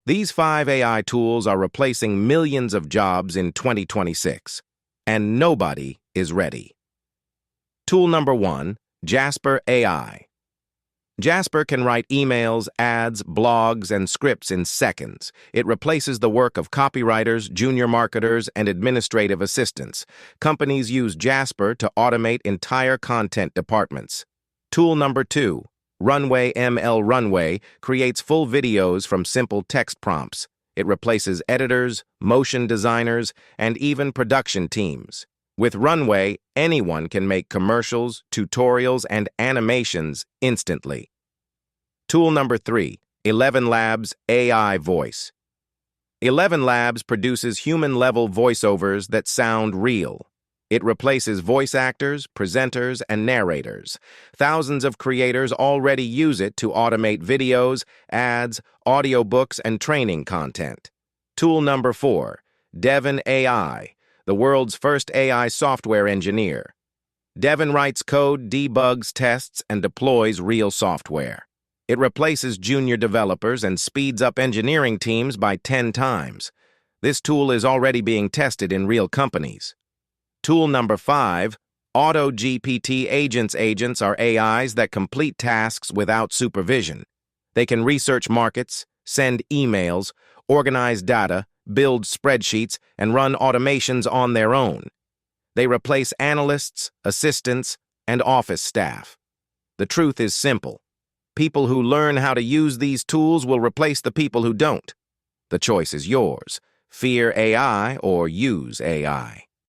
These 5 AI tools are replacing millions of jobs in 2026, and nobody is ready. Tool number 1, Jasper AI. Jasper can write emails, ads, blogs, and scripts in seconds. It replaces the work of copywriters, junior marketers, and administrative assistants. Companies use Jasper to automate entire content departments. Tool number 2, RunwayML. Runway creates full videos from simple text prompts. It replaces editors, motion designers, and even production teams. With Runway, anyone can make commercials, tutorials, and animations instantly. Tool number 3, ElevenLabs AI Voice. ElevenLabs produces human-level voiceovers that sound real. It replaces voice actors, presenters, and narrators. Thousands of creators already use it to automate videos, ads, audiobooks, and training content. Tool number 4, Devin AI, the world's first AI software engineer. Devin writes code, debugs, tests, and deploys real software. It replaces junior developers and speeds up engineering teams by 10 times. This tool is already being tested in real companies. Tool number 5, AutoGPT Agents. Agents are AIs that complete tasks without supervision. They can research markets, send emails, organize data, build spreadsheets, and run automations on their own. They replace analysts, assistants, and office staff. The truth is simple. People who learn how to use these tools will replace the people who don't. The choice is yours. Fear AI or use AI.